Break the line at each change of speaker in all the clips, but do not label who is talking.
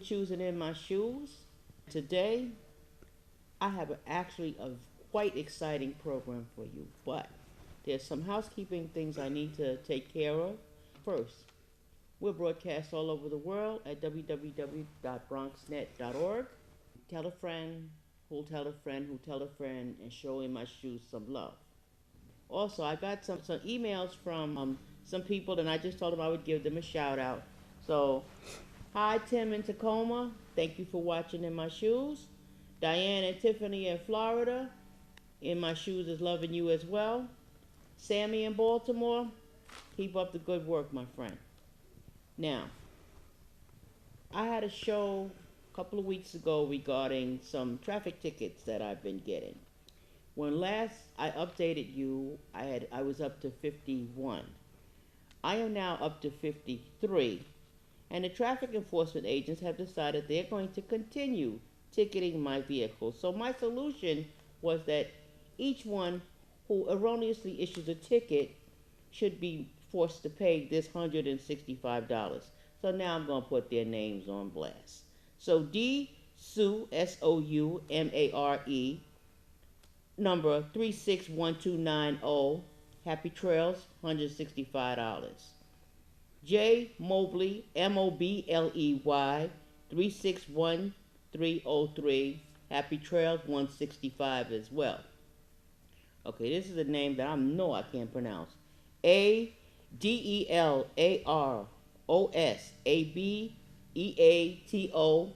choosing In My Shoes. Today, I have actually a quite exciting program for you, but there's some housekeeping things I need to take care of. First, we're broadcast all over the world at www.bronxnet.org. Tell a friend, who'll tell a friend, who'll tell a friend, and show In My Shoes some love. Also, I got some emails from some people, and I just told them I would give them a shout out. So, hi Tim in Tacoma, thank you for watching In My Shoes. Diane and Tiffany in Florida, In My Shoes is loving you as well. Sammy in Baltimore, keep up the good work, my friend. Now, I had a show a couple of weeks ago regarding some traffic tickets that I've been getting. When last I updated you, I was up to 51. I am now up to 53, and the traffic enforcement agents have decided they're going to continue ticketing my vehicle. So my solution was that each one who erroneously issues a ticket should be forced to pay this $165. So now I'm going to put their names on blast. So D. Soumare, S-O-U-M-A-R-E, number 361290, Happy Trails, $165. J. Mobley, M-O-B-L-E-Y, 361303, Happy Trails, $165 as well. Okay, this is a name that I know I can't pronounce. A-D-E-L-A-R-O-S-A-B-E-A-T-O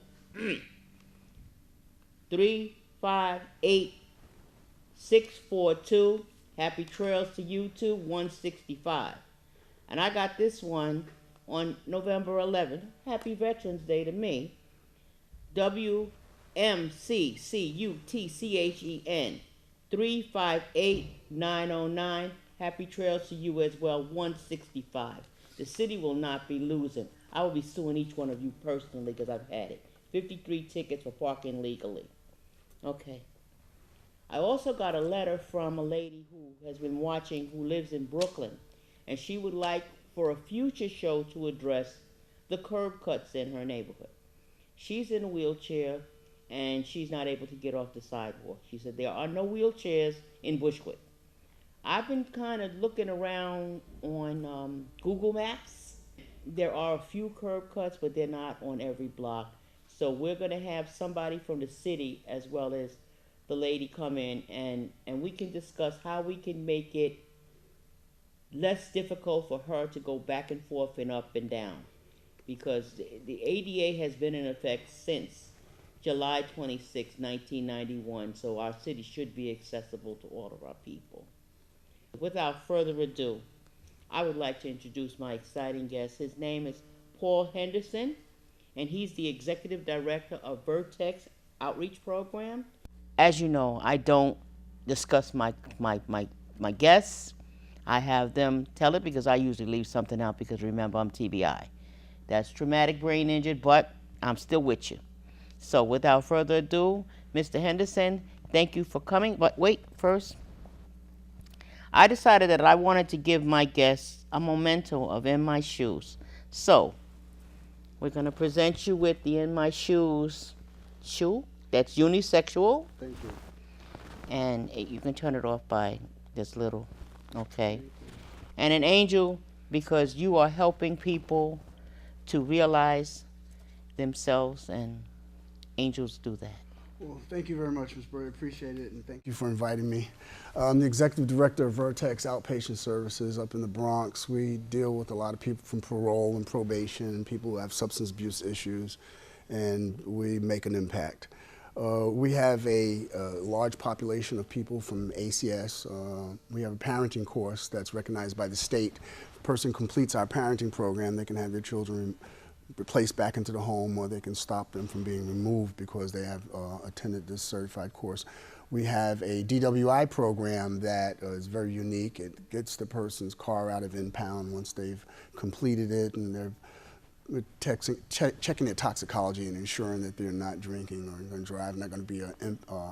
358642. Happy Trails to you too, 165. And I got this one on November 11th. Happy Veterans Day to me. WMCCUTCHEN 358909. Happy Trails to you as well, 165. The city will not be losing. I will be suing each one of you personally because I've had it. 53 tickets for parking legally. Okay. I also got a letter from a lady who has been watching, who lives in Brooklyn, and she would like for a future show to address the curb cuts in her neighborhood. She's in a wheelchair, and she's not able to get off the sidewalk. She said there are no wheelchairs in Bushwick. I've been kind of looking around on Google Maps. There are a few curb cuts, but they're not on every block. So we're going to have somebody from the city as well as the lady come in, and we can discuss how we can make it less difficult for her to go back and forth and up and down. Because the ADA has been in effect since July 26, 1991, so our city should be accessible to all of our people. Without further ado, I would like to introduce my exciting guest. His name is Paul Henderson, and he's the Executive Director of Vertex Outreach Program. As you know, I don't discuss my guests. I have them tell it because I usually leave something out because remember, I'm TBI. That's traumatic brain injured, but I'm still with you. So without further ado, Mr. Henderson, thank you for coming. But wait, first, I decided that I wanted to give my guests a memento of In My Shoes. So we're going to present you with the In My Shoes shoe that's unisexual.
Thank you.
And you can turn it off by this little, okay? And an angel because you are helping people to realize themselves, and angels do that.
Well, thank you very much, Ms. Broady. Appreciate it, and thank you for inviting me. I'm the Executive Director of Vertex Outpatient Services up in the Bronx. We deal with a lot of people from parole and probation, people who have substance abuse issues, and we make an impact. We have a large population of people from ACS. We have a parenting course that's recognized by the state. If a person completes our parenting program, they can have their children placed back into the home, or they can stop them from being removed because they have attended this certified course. We have a DWI program that is very unique. It gets the person's car out of impound once they've completed it, and they're checking their toxicology and ensuring that they're not drinking or going to drive, not going to be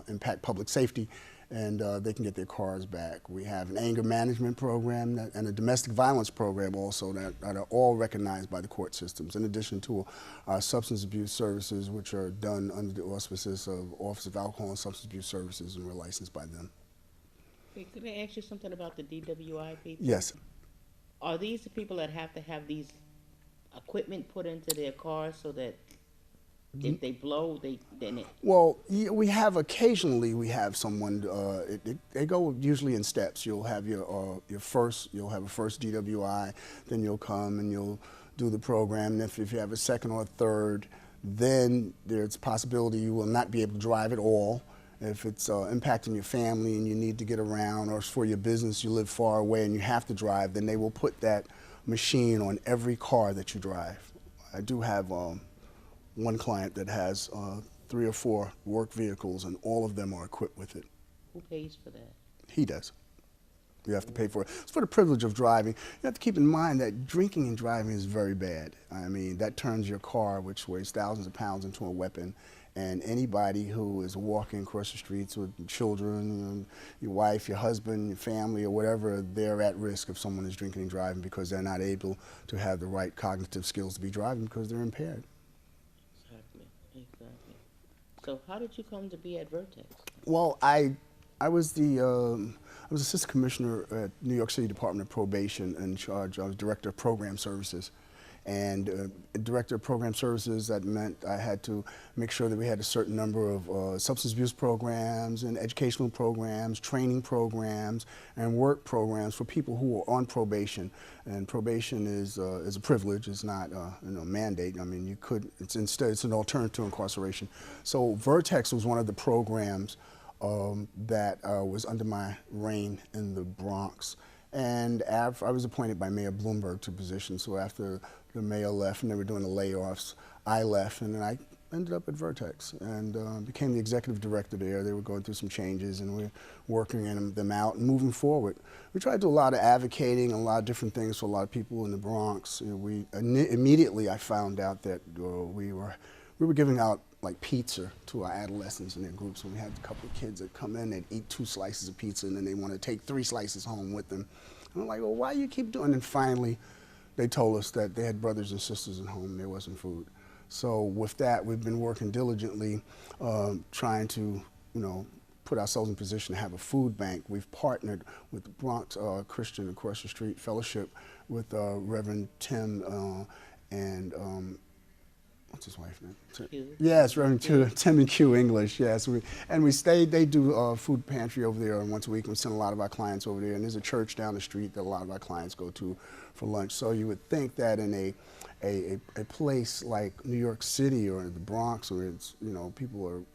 impact public safety. and they can get their cars back. We have an anger management program and a domestic violence program also that are all recognized by the court systems, in addition to our substance abuse services, which are done under the auspices of Office of Alcohol and Substance Abuse Services, and we're licensed by them.
Hey, could I ask you something about the DWI people?
Yes.
Are these the people that have to have these equipment put into their cars so that if they blow, then it...
Well, we have occasionally someone. They go usually in steps. You'll have you'll have a first DWI, then you'll come and you'll do the program. And if you have a second or a third, then there's a possibility you will not be able to drive at all. If it's impacting your family and you need to get around, or it's for your business, you live far away and you have to drive, then they will put that machine on every car that you drive. I do have one client that has 3 or 4 work vehicles, and all of them are equipped with it.
Who pays for that?
He does. You have to pay for it. It's for the privilege of driving. You have to keep in mind that drinking and driving is very bad. I mean, that turns your car, which weighs thousands of pounds, into a weapon. And anybody who is walking across the streets with children, your wife, your husband, your family, or whatever, they're at risk if someone is drinking and driving because they're not able to have the right cognitive skills to be driving because they're impaired.
Exactly. So how did you come to be at Vertex?
Well, I was assistant commissioner at New York City Department of Probation in charge. I was director of program services. And director of program services, that meant I had to make sure that we had a certain number of substance abuse programs and educational programs, training programs, and work programs for people who are on probation. And probation is a privilege. It's not a mandate. I mean, it's an alternative to incarceration. So Vertex was one of the programs that was under my reign in the Bronx. And I was appointed by Mayor Bloomberg to position. So after the mayor left and they were doing the layoffs, I left, and then I ended up at Vertex and became the executive director there. They were going through some changes, and we're working them out and moving forward. We tried to do a lot of advocating and a lot of different things for a lot of people in the Bronx. Immediately I found out that we were giving out like pizza to our adolescents in their groups, and we had a couple of kids that come in, they'd eat 2 slices of pizza, and then they want to take 3 slices home with them. And I'm like, well, why do you keep doing it? And finally, they told us that they had brothers and sisters at home, there wasn't food. So with that, we've been working diligently, trying to, put ourselves in position to have a food bank. We've partnered with the Bronx Christian across the street fellowship with Reverend Tim and what's his wife name? Yes, Reverend Tim and Q English. Yes, we stayed. They do food pantry over there once a week. We send a lot of our clients over there, and there's a church down the street that a lot of our clients go to for lunch. So you would think that in a place like New York City or the Bronx, where it's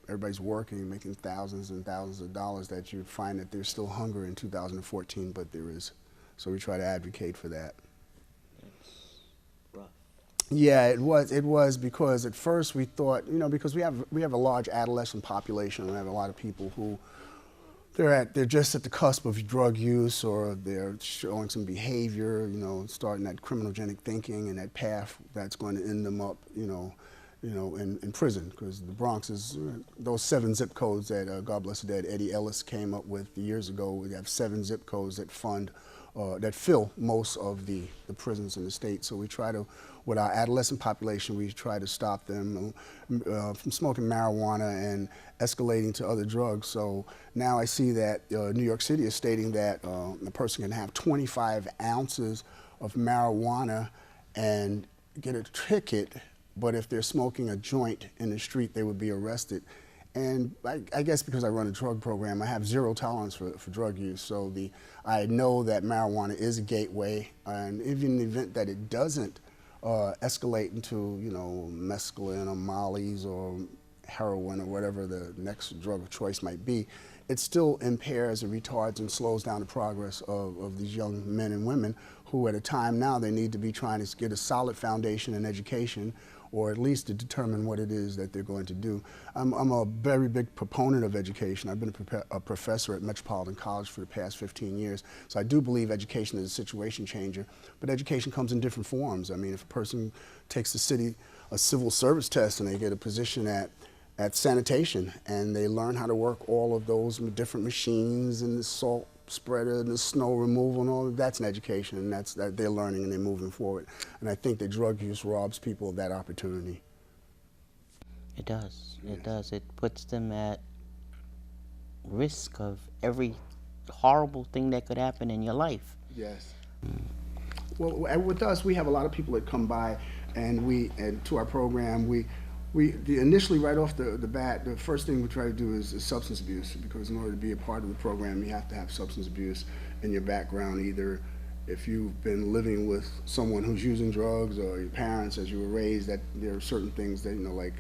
everybody's working, making thousands and thousands of dollars, that you'd find that there's still hunger in 2014, but there is. So we try to advocate for that. Yeah, it was because at first we thought, because we have a large adolescent population, and we have a lot of people who they're just at the cusp of drug use, or they're showing some behavior, starting that criminogenic thinking and that path that's going to end them up, in prison. Because the Bronx is those 7 zip codes that God bless the dead Eddie Ellis came up with years ago. We have 7 zip codes that that fill most of the prisons in the state. So we try to, with our adolescent population, we try to stop them from smoking marijuana and escalating to other drugs. So now I see that New York City is stating that a person can have 25 ounces of marijuana and get a ticket, but if they're smoking a joint in the street, they would be arrested. And I guess because I run a drug program, I have zero tolerance for drug use. So I know that marijuana is a gateway, and even in the event that it doesn't escalate into, mescaline or mollies or heroin or whatever the next drug of choice might be, it still impairs and retards and slows down the progress of these young men and women who at a time now they need to be trying to get a solid foundation in education, or at least to determine what it is that they're going to do. I'm a very big proponent of education. I've been a professor at Metropolitan College for the past 15 years, so I do believe education is a situation changer, but education comes in different forms. I mean, if a person takes a civil service test and they get a position at at sanitation, and they learn how to work all of those different machines and the salt spreader and the snow removal and all of that's an education, and that they're learning and they're moving forward. And I think that drug use robs people of that opportunity.
It does.
Yes.
It does. It puts them at risk of every horrible thing that could happen in your life.
Yes. Well, with us, we have a lot of people that come by, and to our program, initially right off the bat, the first thing we try to do is substance abuse, because in order to be a part of the program, you have to have substance abuse in your background, either if you've been living with someone who's using drugs, or your parents as you were raised, that there are certain things that, like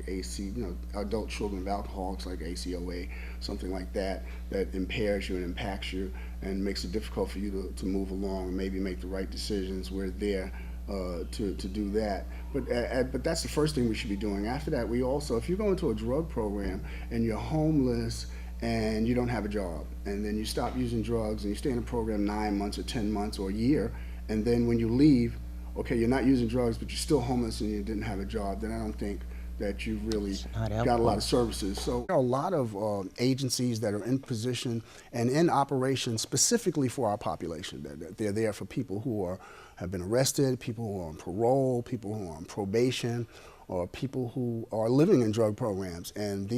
adult children of alcoholics, like ACOA, something like that, that impairs you and impacts you and makes it difficult for you to move along and maybe make the right decisions. We're there to do that. But that's the first thing we should be doing. After that, we also, if you go into a drug program and you're homeless and you don't have a job, and then you stop using drugs and you stay in a program 9 months or 10 months or a year, and then when you leave, okay, you're not using drugs, but you're still homeless and you didn't have a job, then I don't think that you've really got a lot of services. So there are a lot of agencies that are in position and in operation specifically for our population. They're there for people who have been arrested, people who are on parole, people who are on probation, or people who are living in drug programs and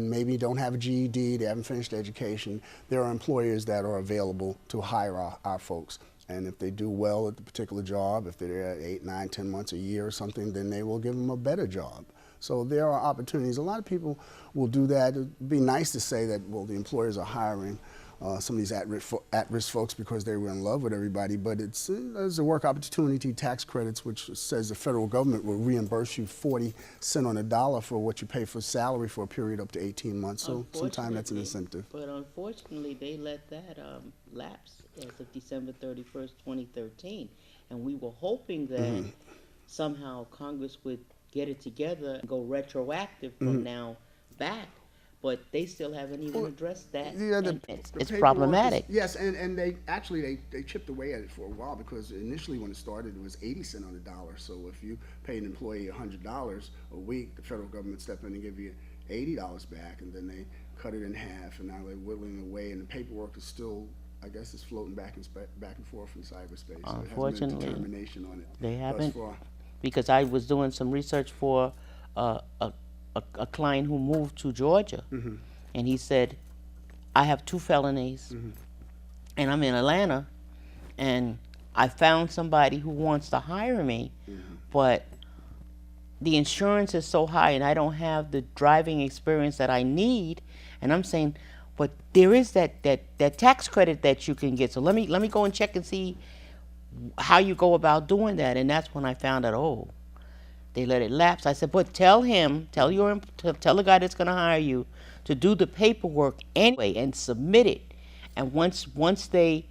maybe don't have a GED, they haven't finished education. There are employers that are available to hire our folks. And if they do well at the particular job, if they're at 8, 9, 10 months, a year or something, then they will give them a better job. So there are opportunities. A lot of people will do that. It'd be nice to say that, well, the employers are hiring some of these at-risk folks because they were in love with everybody, but there's a work opportunity tax credits, which says the federal government will reimburse you 40 cents on the dollar for what you pay for salary for a period up to 18 months. So sometimes that's an incentive.
But unfortunately, they let that lapse as of December 31st, 2013. And we were hoping that somehow Congress would get it together and go retroactive from now back. But they still haven't even addressed that.
Yeah,
It's problematic.
Yes, and they actually chipped away at it for a while, because initially when it started it was 80 cents on the dollar. So if you pay an employee $100 a week, the federal government stepped in and give you $80 back, and then they cut it in half, and now they're whittling away, and the paperwork is still, I guess, it's floating back and forth in cyberspace.
Unfortunately,
so it hasn't been determination on it.
They haven't,
thus far.
because I was doing some research for a client who moved to Georgia, and he said, I have 2 felonies, and I'm in Atlanta, and I found somebody who wants to hire me, but the insurance is so high and I don't have the driving experience that I need. And I'm saying, but there is that tax credit that you can get. So let me go and check and see how you go about doing that. And that's when I found out, oh, they let it lapse. I said, but tell the guy that's going to hire you to do the paperwork anyway and submit it. And once they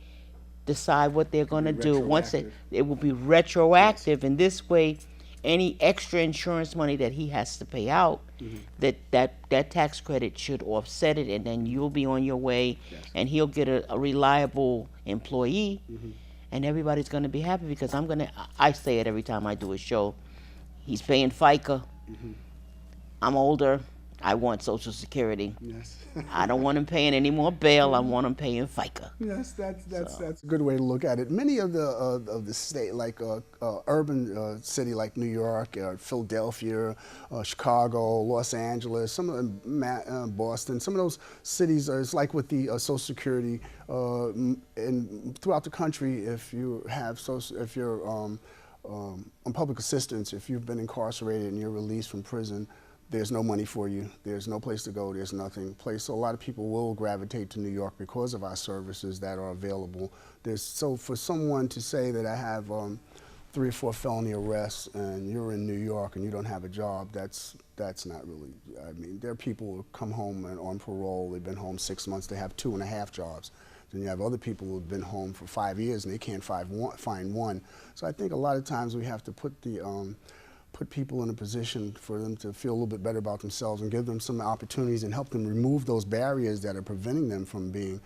decide what they're going to do, it will be retroactive. And this way, any extra insurance money that he has to pay out, that tax credit should offset it, and then you'll be on your way, and he'll get a reliable employee, and everybody's going to be happy, because I say it every time I do a show. He's paying FICA. I'm older. I want Social Security.
Yes.
I don't want him paying any more bail. I want him paying FICA.
Yes, that's a good way to look at it. Many of the state, like urban city like New York, Philadelphia, Chicago, Los Angeles, some of them, Boston, some of those cities it's like with the Social Security. And throughout the country, if you have if you're on public assistance, if you've been incarcerated and you're released from prison, there's no money for you. There's no place to go. There's nothing. So a lot of people will gravitate to New York because of our services that are available. So for someone to say that I have 3 or 4 felony arrests and you're in New York and you don't have a job, that's not really. I mean, there are people who come home and on parole. They've been home 6 months. They have 2.5 jobs. Then you have other people who've been home for 5 years and they can't find one. So I think a lot of times we have to put people in a position for them to feel a little bit better about themselves and give them some opportunities and help them remove those barriers that are preventing them from being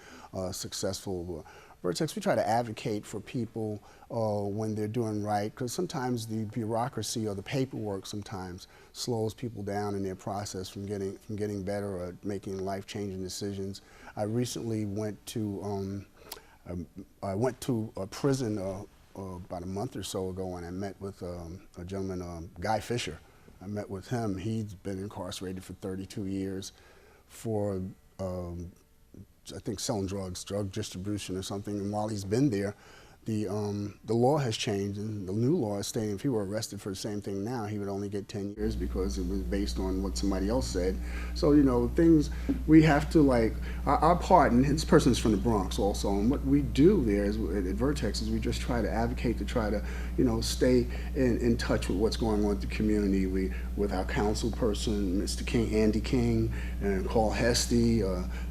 successful Vertex, we try to advocate for people when they're doing right, because sometimes the bureaucracy or the paperwork sometimes slows people down in their process from getting better or making life-changing decisions. I recently went to a prison about a month or so ago, and I met with a gentleman, Guy Fisher. I met with him. He's been incarcerated for 32 years for, I think, selling drugs, drug distribution or something. And while he's been there, the law has changed, and the new law is stating if he were arrested for the same thing now, he would only get 10 years because it was based on what somebody else said. So, you know, things we have to, like, our part, and this person is from the Bronx also, and what we do there is, at Vertex, is we just try to advocate to try to, you know, stay in touch with what's going on with the community. With our council person, Mr. King, Andy King, and Paul Hesty,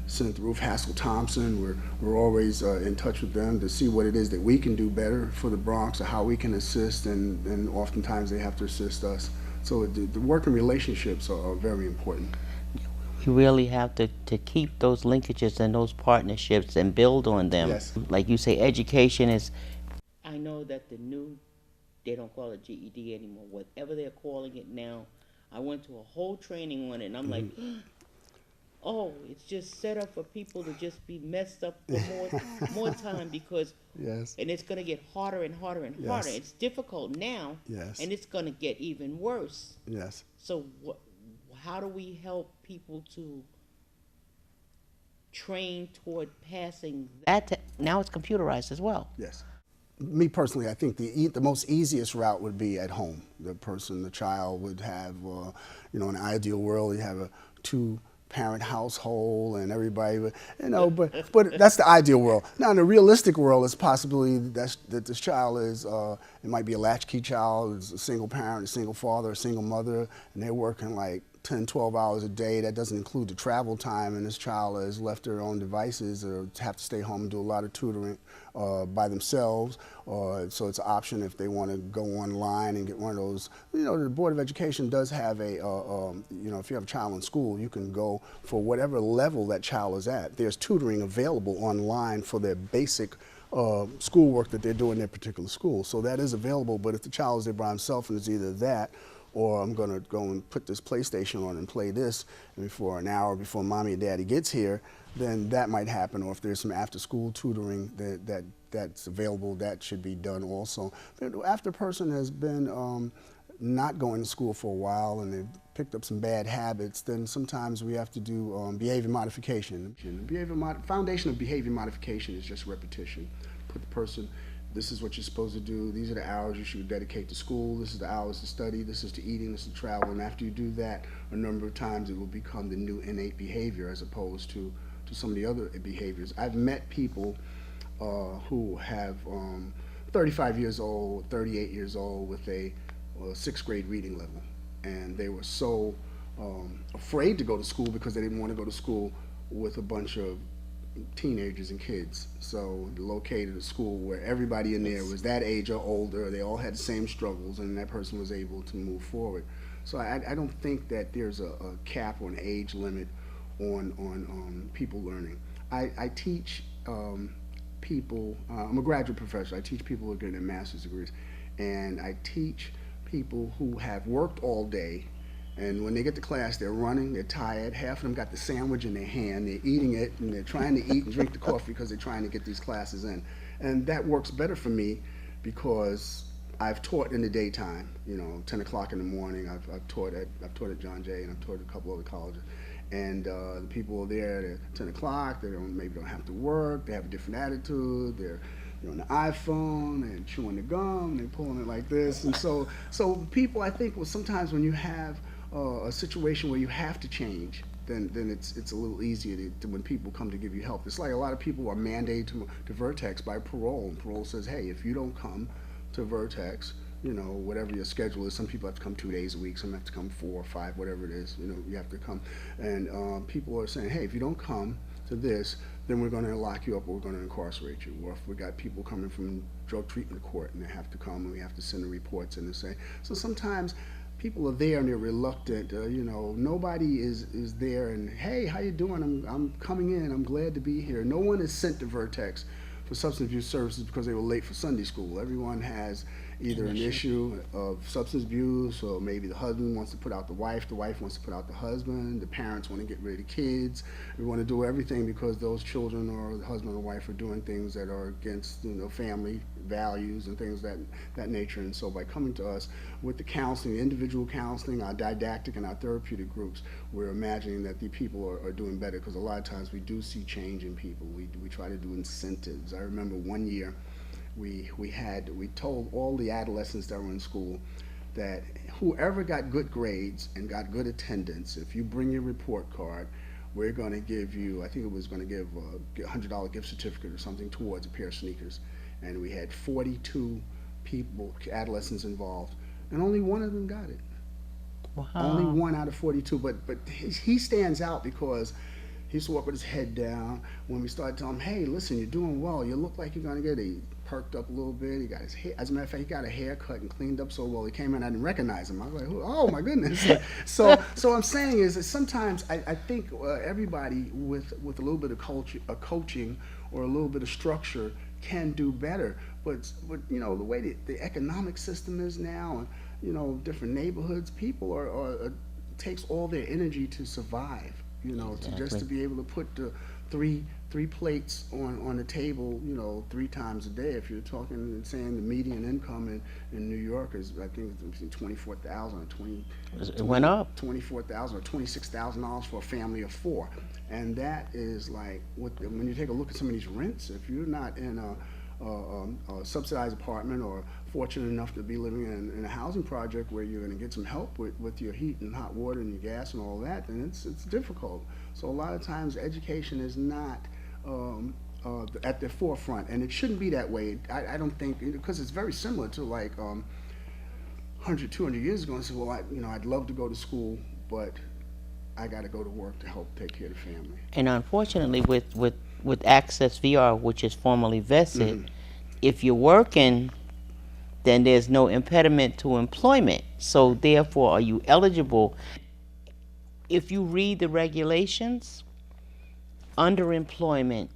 Senator Ruth Haskell Thompson, we're always in touch with them to see what it is that we can do better for the Bronx, or how we can assist, and oftentimes they have to assist us. So the working relationships are very important.
You really have to keep those linkages and those partnerships and build on them.
Yes.
Like you say, education is.
I know that the new, they don't call it GED anymore, whatever they're calling it now. I went to a whole training on it, and I'm like, oh, it's just set up for people to just be messed up for more time, because,
Yes.
and it's going to get harder and harder and
Yes.
harder. It's difficult now,
Yes.
and it's going to get even worse.
Yes.
So how do we help people to train toward passing that?
Now it's computerized as well.
Yes. Me personally, I think the most easiest route would be at home. The child would have, you know, in an ideal world, you have a two-parent household and everybody, you know, but that's the ideal world. Now, in the realistic world, it's possibly that this child is, it might be a latchkey child, it's a single parent, a single father, a single mother, and they're working like 10, 12 hours a day. That doesn't include the travel time, and this child is left to their own devices or have to stay home and do a lot of tutoring by themselves. So it's an option if they want to go online and get one of those. You know, the Board of Education does have a, you know, if you have a child in school, you can go for whatever level that child is at. There's tutoring available online for their basic schoolwork that they're doing in their particular school. So that is available, but if the child is there by himself and it's either that, or I'm going to go and put this PlayStation on and play this for an hour before mommy and daddy gets here, then that might happen. Or if there's some after-school tutoring that's available, that should be done also. But after a person has been not going to school for a while and they've picked up some bad habits, then sometimes we have to do behavior modification. Foundation of behavior modification is just repetition. Put the person, this is what you're supposed to do, these are the hours you should dedicate to school, this is the hours to study, this is to eating, this is to travel, and after you do that a number of times, it will become the new innate behavior as opposed to some of the other behaviors. I've met people who have 35 years old, 38 years old with a 6th grade reading level, and they were so afraid to go to school because they didn't want to go to school with a bunch of teenagers and kids. So located a school where everybody in there was that age or older, they all had the same struggles, and that person was able to move forward. So I don't think that there's a cap or an age limit on people learning. I teach people, I'm a graduate professor, I teach people who are getting their master's degrees, and I teach people who have worked all day, and when they get to class, they're running, they're tired, half of them got the sandwich in their hand, they're eating it, and they're trying to eat and drink the coffee because they're trying to get these classes in. And that works better for me because I've taught in the daytime, you know, 10 o'clock in the morning. I've taught at John Jay, and I've taught at a couple other colleges. And the people are there at 10 o'clock, they maybe don't have to work, they have a different attitude, they're on the iPhone and chewing the gum, they're pulling it like this. And so people, I think, sometimes when you have a situation where you have to change, then it's a little easier to when people come to give you help. It's like a lot of people are mandated to Vertex by parole, and parole says, hey, if you don't come to Vertex, you know, whatever your schedule is, some people have to come 2 days a week, some have to come 4 or 5, whatever it is, you know, you have to come. And people are saying, hey, if you don't come to this, then we're going to lock you up, or we're going to incarcerate you. Or if we got people coming from drug treatment court and they have to come and we have to send the reports in and say. So sometimes people are there and they're reluctant. You know, nobody is there and, hey, how you doing? I'm coming in. I'm glad to be here. No one is sent to Vertex for substance abuse services because they were late for Sunday school. Everyone has either an issue of substance abuse, or maybe the husband wants to put out the wife wants to put out the husband, the parents want to get rid of the kids. We want to do everything because those children or the husband or wife are doing things that are against, you know, family values and things that nature. And so by coming to us with the counseling, the individual counseling, our didactic and our therapeutic groups, we're imagining that the people are doing better, because a lot of times we do see change in people. We try to do incentives. I remember one year we told all the adolescents that were in school that whoever got good grades and got good attendance, if you bring your report card, we're going to give you, I think it was going to give a $100 gift certificate or something towards a pair of sneakers. And we had 42 people, adolescents involved, and only one of them got it.
Wow.
Only 1 out of 42, but he stands out because he used to walk with his head down. When we started telling him, hey, listen, you're doing well, you look like you're going to get it, he perked up a little bit. He got his hair, as a matter of fact, he got a haircut and cleaned up so well. He came in, I didn't recognize him. I was like, oh my goodness. So what I'm saying is that sometimes I think everybody with a little bit of coaching or a little bit of structure can do better. But you know, the way the economic system is now, and you know, different neighborhoods, people are takes all their energy to survive. You know,
Exactly.
to be able to put the three plates on the table, you know, 3 times a day. If you're talking and saying the median income in New York is, I think it's $24,000 or
It went up.
$24,000 or $26,000 for a family of 4, and that is like when you take a look at some of these rents. If you're not in a subsidized apartment or fortunate enough to be living in a housing project where you're going to get some help with your heat and hot water and your gas and all that, then it's difficult. So a lot of times education is not at the forefront, and it shouldn't be that way. I don't think, because it's very similar to like 100, 200 years ago, and say, well, I'd love to go to school, but I got to go to work to help take care of the family.
And unfortunately, with Access VR, which is formally vested, if you're working, then there's no impediment to employment. So therefore, are you eligible? If you read the regulations, underemployment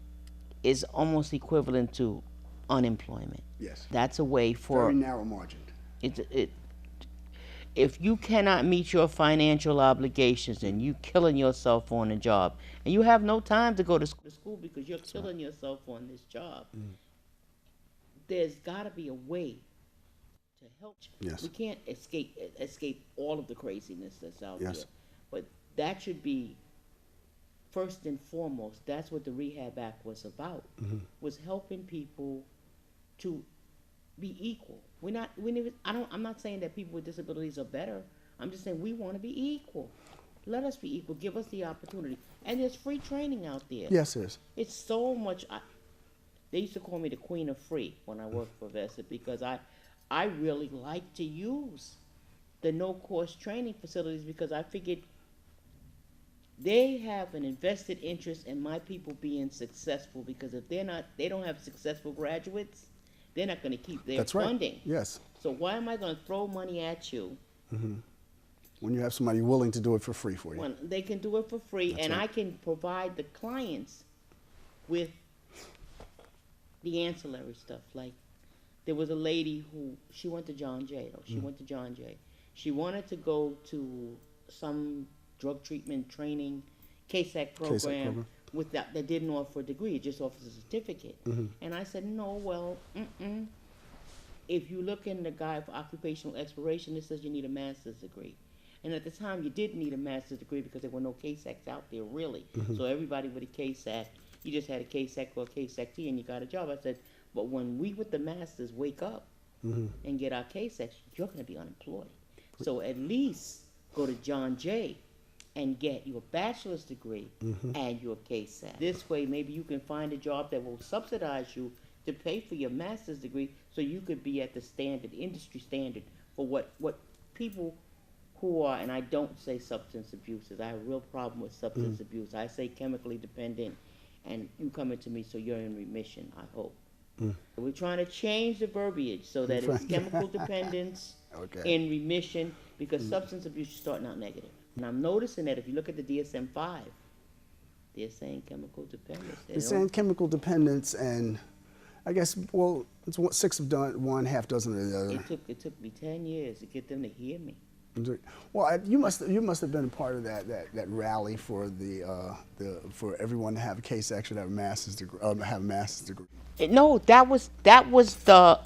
is almost equivalent to unemployment.
Yes.
That's a way for
Very narrow margin.
if you cannot meet your financial obligations and you killing yourself on a job, and you have no time to go to school because you're killing yourself on this job, there's got to be a way to help.
Yes.
We can't escape all of the craziness that's out
Yes.
there, but that should be first and foremost. That's what the Rehab Act was about, was helping people to be equal. I'm not saying that people with disabilities are better. I'm just saying we want to be equal. Let us be equal. Give us the opportunity. And there's free training out there.
Yes, it is.
It's so much. They used to call me the queen of free when I worked for Vested, because I really like to use the no-cost training facilities, because I figured they have an invested interest in my people being successful, because if they don't have successful graduates, they're not going to keep their
That's right.
funding.
Yes.
So why am I going to throw money at you
When you have somebody willing to do it for free for you.
when they can do it for free,
That's
and
right.
I can provide the clients with the ancillary stuff? Like, there was a lady who, she went to John Jay, though. She went to John Jay. She wanted to go to some drug treatment training, C.A.S.A.C program, that didn't offer a degree, it just offers a certificate. And I said, no, well, if you look in the guide for occupational exploration, it says you need a master's degree. And at the time, you did need a master's degree because there were no C.A.S.A.Cs out there, really. So everybody with a C.A.S.A.C, you just had a C.A.S.A.C or a C.A.S.A.C and you got a job. I said, but when we with the masters wake up and get our C.A.S.A.Cs, you're going to be unemployed. So at least go to John Jay and get your bachelor's degree and your C.A.S.A.C. This way, maybe you can find a job that will subsidize you to pay for your master's degree, so you could be at the standard, industry standard, for what people who are, and I don't say substance abusers. I have a real problem with substance abuse. I say chemically dependent, and you coming to me, so you're in remission, I hope. We're trying to change the verbiage so that it's chemical dependence in remission, because substance abuse is starting out negative. And I'm noticing that if you look at the DSM-5, they're saying chemical dependence.
They're saying chemical dependence, and I guess, well, it's six have done one, half dozen of the other.
It took me 10 years to get them to hear me.
Well, you must have been a part of that rally for for everyone to have a C.A.S.A.C should have a master's degree. Have a master's degree.
No, that was the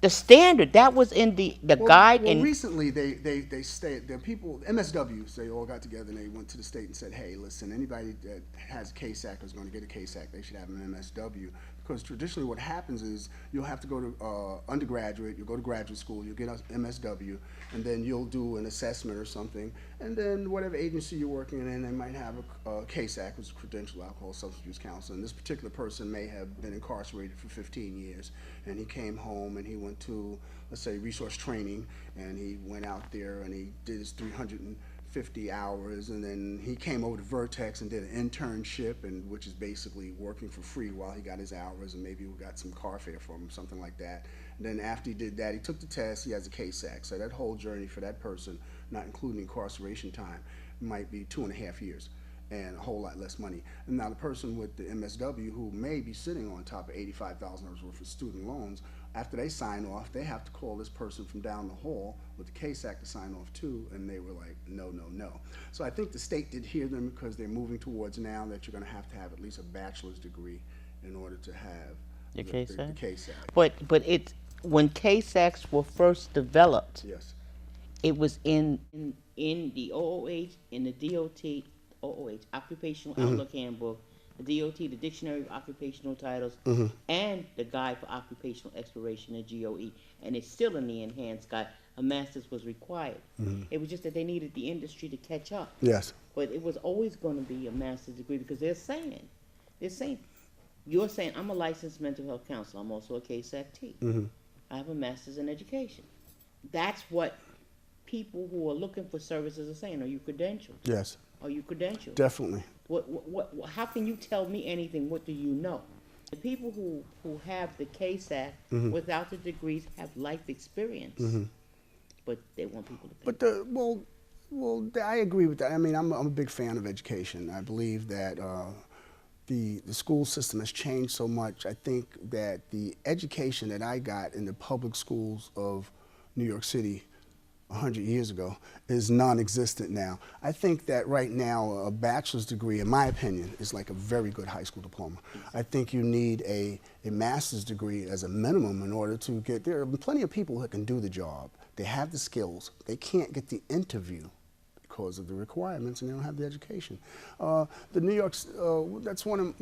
standard. That was in the guide.
Well,
and
recently they stayed. The people MSWs they all got together and they went to the state and said, hey, listen, anybody that has a C.A.S.A.C or is going to get a C.A.S.A.C, they should have an MSW. Because traditionally what happens is you'll have to go to undergraduate, you'll go to graduate school, you'll get an MSW, and then you'll do an assessment or something, and then whatever agency you're working in, they might have a C.A.S.A.C, which is Credential Alcohol Substance Use Counselor, and this particular person may have been incarcerated for 15 years, and he came home and he went to, let's say, resource training, and he went out there and he did his 350 hours, and then he came over to Vertex and did an internship, and which is basically working for free while he got his hours, and maybe we got some car fare for him, something like that. And then after he did that, he took the test, he has a C.A.S.A.C. So that whole journey for that person, not including incarceration time, might be 2.5 years and a whole lot less money. And now the person with the MSW who may be sitting on top of $85,000 worth of student loans, after they sign off, they have to call this person from down the hall with the C.A.S.A.C to sign off too, and they were like, no, no, no. So I think the state did hear them because they're moving towards now that you're gonna have to have at least a bachelor's degree in order to have
the C.A.S.A.C.
C.A.S.A.C.
But it's when C.A.S.A.Cs were first developed,
Yes.
it was in the OOH, in the DOT, OOH, Occupational Outlook Handbook, the DOT, the Dictionary of Occupational Titles, and the Guide for Occupational Exploration, the GOE. And it's still in the enhanced guide. A master's was required. It was just that they needed the industry to catch up.
Yes.
But it was always going to be a master's degree because they're saying, you're saying, I'm a licensed mental health counselor. I'm also a C.A.S.A.C T. I have a master's in education. That's what people who are looking for services are saying. Are you credentialed?
Yes.
Are you credentialed?
Definitely.
How can you tell me anything? What do you know? The people who have the C.A.S.A.C without the degrees have life experience, but they want people to pay.
But well, I agree with that. I mean, I'm a big fan of education. I believe that the school system has changed so much. I think that the education that I got in the public schools of New York City 100 years ago is non-existent now. I think that right now a bachelor's degree, in my opinion, is like a very good high school diploma. I think you need a master's degree as a minimum in order to get, there are plenty of people that can do the job. They have the skills. They can't get the interview because of the requirements, and they don't have the education. The New York's, that's one of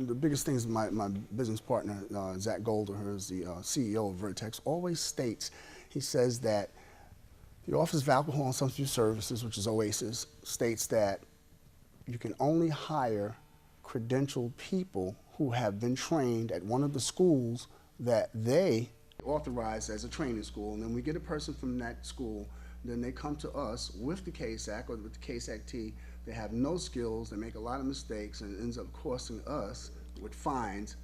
the biggest things my business partner, Zach Golder, who's the CEO of Vertex, always states. He says that the Office of Alcohol and Substance Use Services, which is OASIS, states that you can only hire credentialed people who have been trained at one of the schools that they authorize as a training school, and then we get a person from that school, then they come to us with the C.A.S.A.C or with the C.A.S.A.C T. They have no skills, they make a lot of mistakes, and it ends up costing us with fines.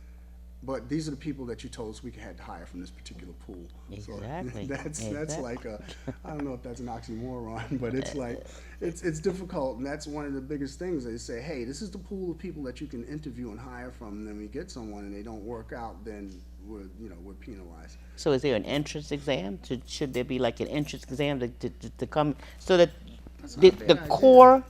But these are the people that you told us we had to hire from this particular pool.
Exactly.
So that's like a, I don't know if that's an oxymoron, but it's like, it's difficult, and that's one of the biggest things. They say, hey, this is the pool of people that you can interview and hire from, and then we get someone and they don't work out, then we're penalized.
So is there an entrance exam? Should there be like an entrance exam to come, so that the core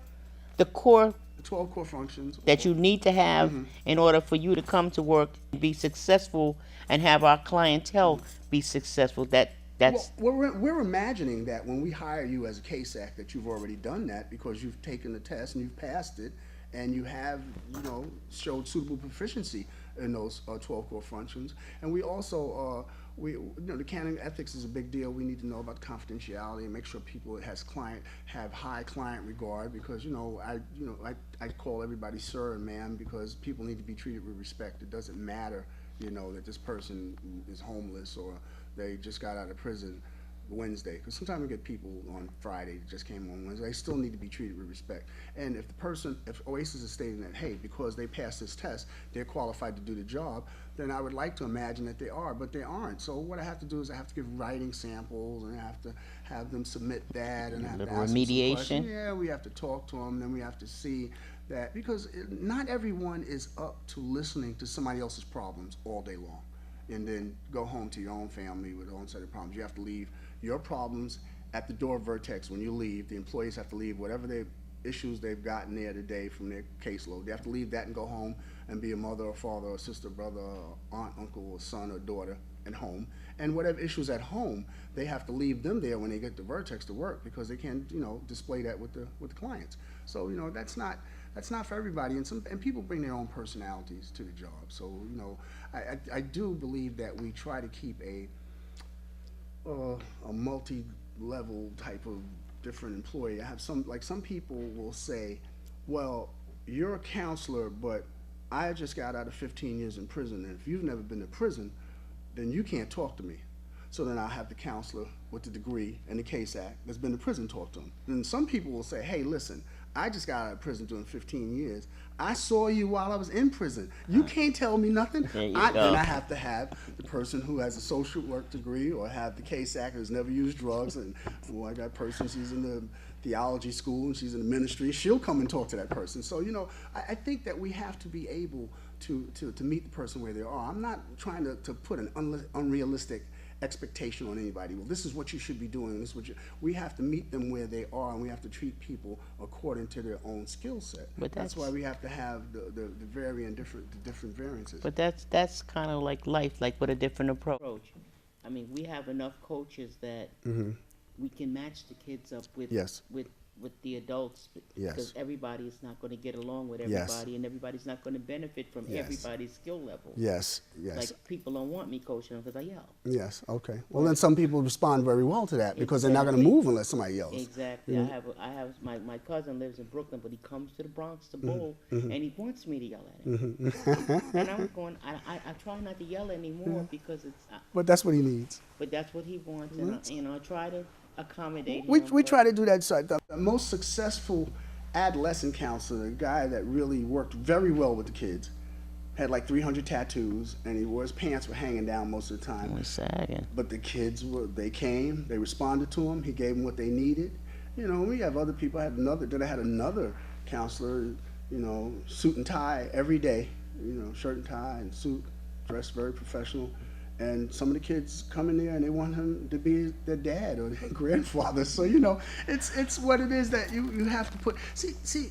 12 core functions
that you need to have in order for you to come to work, be successful, and have our clientele be successful. That's
well, we're imagining that when we hire you as a C.A.S.A.C that you've already done that because you've taken the test and you've passed it, and you have showed suitable proficiency in those 12 core functions. And we also the canon ethics is a big deal. We need to know about confidentiality and make sure people that have high client regard, because I call everybody sir and ma'am because people need to be treated with respect. It doesn't matter that this person is homeless or they just got out of prison Wednesday, because sometimes we get people on Friday that just came on Wednesday. They still need to be treated with respect. And if OASIS is stating that, hey, because they passed this test, they're qualified to do the job, then I would like to imagine that they are, but they aren't. So what I have to do is I have to give writing samples, and I have to have them submit that, and I have to ask them some
remediation.
questions. Yeah, we have to talk to them, then we have to see that, because not everyone is up to listening to somebody else's problems all day long. and then go home to your own family with your own set of problems. You have to leave your problems at the door of Vertex when you leave. The employees have to leave whatever issues they've gotten there today from their caseload. They have to leave that and go home and be a mother or father or sister, brother, or aunt, uncle, or son or daughter at home. And whatever issues at home, they have to leave them there when they get to Vertex to work, because they can't, display that with the clients. So, that's not for everybody, and people bring their own personalities to the job. So, I do believe that we try to keep a multi-level type of different employee. I have some people will say, well, you're a counselor, but I just got out of 15 years in prison, and if you've never been to prison, then you can't talk to me. So then I'll have the counselor with the degree and the C.A.S.A.C that's been to prison talk to them. And some people will say, hey, listen, I just got out of prison doing 15 years. I saw you while I was in prison. You can't tell me nothing. Then I have to have the person who has a social work degree, or have the C.A.S.A.C who's never used drugs. And I got a person, she's in the theology school and she's in the ministry. She'll come and talk to that person. So, I think that we have to be able to meet the person where they are. I'm not trying to put an unrealistic expectation on anybody. Well, this is what you should be doing. This is what we have to meet them where they are, and we have to treat people according to their own skill set. But that's why we have to have the different variances.
But that's kind of like life, like with a different approach. I mean, we have enough coaches that we can match the kids up with with the adults, because everybody is not going to get along with everybody, and everybody's not going to benefit from everybody's skill level. Like, people don't want me coaching them because I yell.
Yes, okay. Well, then some people respond very well to that, because they're not going to move unless somebody yells.
Exactly. I have my cousin lives in Brooklyn, but he comes to the Bronx to bowl, and he wants me to yell at him. And I'm going, I try not to yell anymore, because it's...
but that's what he needs.
But that's what he wants, and I try to accommodate him.
We try to do that. So the most successful adolescent counselor, a guy that really worked very well with the kids, had like 300 tattoos, and his pants were hanging down most of the time.
Sagging.
But the kids they came, they responded to him, he gave them what they needed. We have other people. I had another counselor, suit and tie every day, shirt and tie and suit, dressed very professional. And some of the kids come in there and they want him to be their dad or their grandfather. So, it's what it is that you have to put. See,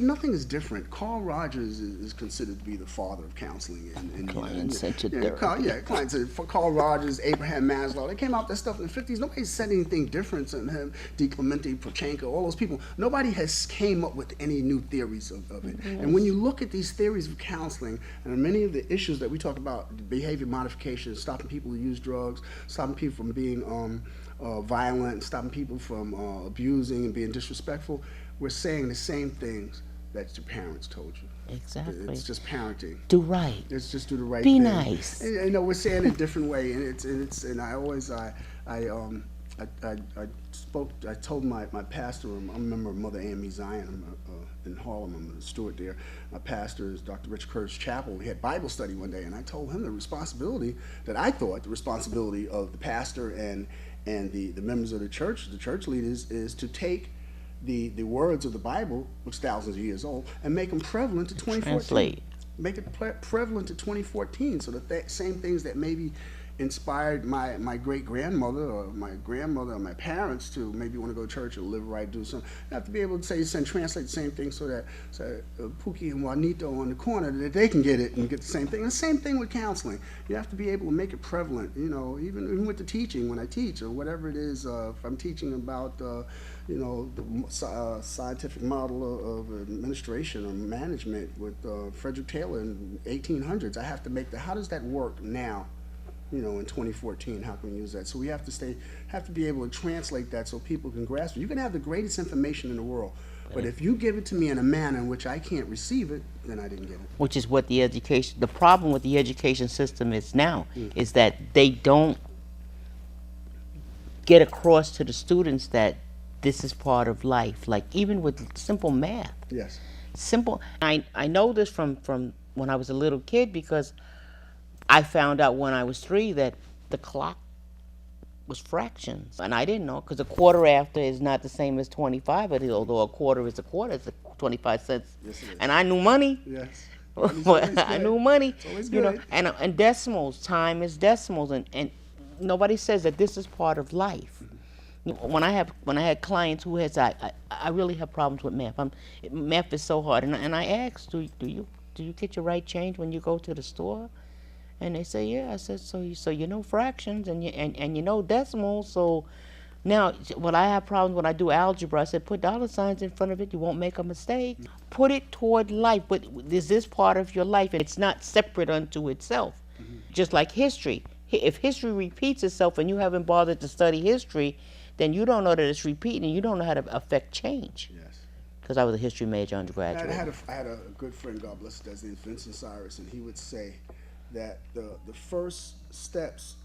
nothing is different. Carl Rogers is considered to be the father of counseling.
Client-centered therapy.
Client-centered. Carl Rogers, Abraham Maslow, they came out with that stuff in the 50s. Nobody said anything different than him, D. Clemente, Prochenko, all those people. Nobody has came up with any new theories of it. And when you look at these theories of counseling, and many of the issues that we talk about, behavior modification, stopping people who use drugs, stopping people from being violent, stopping people from abusing and being disrespectful, we're saying the same things that your parents told you.
Exactly.
It's just parenting.
Do right.
It's just do the right
Be
thing.
nice.
And, we're saying it a different way, and I always I told my pastor, I'm a member of Mother AME Zion, in Harlem, I'm a steward there. My pastor is Dr. Richard Curtis Chapel. We had Bible study one day, and I told him the responsibility of the pastor and the members of the church leaders, is to take the words of the Bible, which is thousands of years old, and make them prevalent to 2014.
Translate.
Make it prevalent to 2014, so that same things that maybe inspired my great-grandmother or my grandmother or my parents to maybe want to go to church or live right, do something. You have to be able to translate the same thing so that Pookie and Juanito on the corner, that they can get it and get the same thing. And the same thing with counseling. You have to be able to make it prevalent, even with the teaching, when I teach or whatever it is. If I'm teaching about the scientific model of administration or management with Frederick Taylor in 1800s, I have to make how does that work now? In 2014, how can we use that? So we have to be able to translate that so people can grasp it. You can have the greatest information in the world, but if you give it to me in a manner in which I can't receive it, then I didn't get it.
Which is what the problem with the education system is now, is that they don't get across to the students that this is part of life. Like, even with simple math.
Yes.
Simple. I know this from when I was a little kid, because I found out when I was 3 that the clock was fractions. And I didn't know, because a quarter after is not the same as 25, although a quarter is a quarter, it's 25 cents.
Yes, it is.
And I knew money.
Yes. Money's always good.
I knew money.
It's always
You know,
good.
and decimals. Time is decimals, and nobody says that this is part of life. You know, when I had clients who has I really have problems with math. Math is so hard, and I asked, do you get your right change when you go to the store? And they say, yeah. I said, so you know fractions and you know decimals. So now, when I have problems when I do algebra, I said, put dollar signs in front of it. You won't make a mistake. Put it toward life. But is this part of your life? And it's not separate unto itself. Just like history. If history repeats itself and you haven't bothered to study history, then you don't know that it's repeating and you don't know how to affect change.
Yes.
Because I was a history major undergraduate.
I had a good friend, God bless his name, Vincent Cyrus, and he would say that the first steps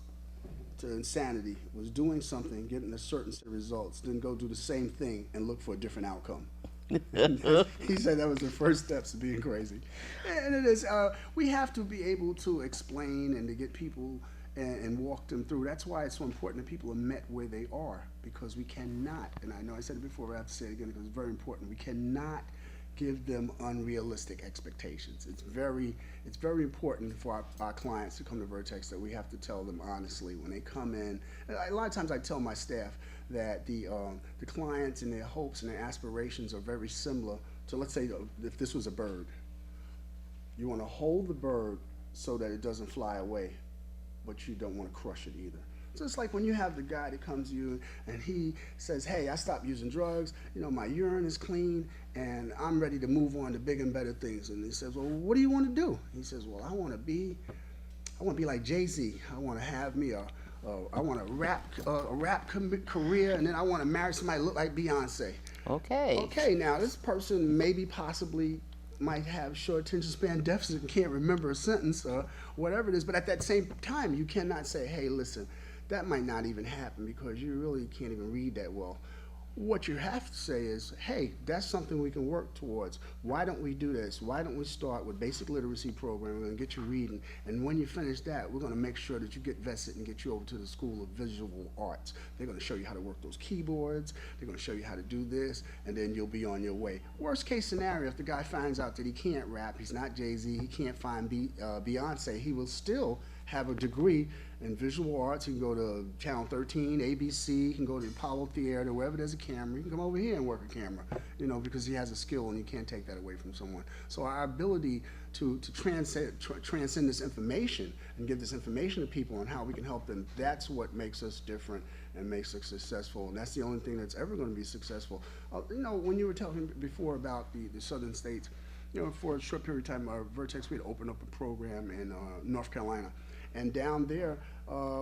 to insanity was doing something, getting a certain set of results, then go do the same thing and look for a different outcome. He said that was the first steps to being crazy. And it is, we have to be able to explain and to get people and walk them through. That's why it's so important that people are met where they are, because we cannot, and I know I said it before, but I have to say it again because it's very important, we cannot give them unrealistic expectations. It's very important for our clients to come to Vertex that we have to tell them honestly when they come in. A lot of times I tell my staff that the clients and their hopes and their aspirations are very similar to, let's say, if this was a bird. You want to hold the bird so that it doesn't fly away, but you don't want to crush it either. So it's like when you have the guy that comes to you and he says, hey, I stopped using drugs, you know, my urine is clean, and I'm ready to move on to bigger and better things. And he says, well, what do you want to do? He says, well, I want to be like Jay-Z. I want to have me I want a rap career, and then I want to marry somebody that look like Beyonce.
Okay.
Okay, now this person maybe possibly might have short attention span deficit and can't remember a sentence or whatever it is, but at that same time, you cannot say, hey, listen, that might not even happen because you really can't even read that well. What you have to say is, hey, that's something we can work towards. Why don't we do this? Why don't we start with basic literacy program? We're going to get you reading, and when you finish that, we're going to make sure that you get vested and get you over to the School of Visual Arts. They're going to show you how to work those keyboards. They're going to show you how to do this, and then you'll be on your way. Worst case scenario, if the guy finds out that he can't rap, he's not Jay-Z, he can't find Beyonce, he will still have a degree in visual arts. He can go to Channel 13, ABC, he can go to Apollo Theater, wherever there's a camera. He can come over here and work a camera, you know, because he has a skill and you can't take that away from someone. So our ability to transcend this information and give this information to people on how we can help them, that's what makes us different and makes us successful. And that's the only thing that's ever going to be successful. You know, when you were talking before about the southern states, you know, for a short period of time, Vertex, we had opened up a program in North Carolina. And down there,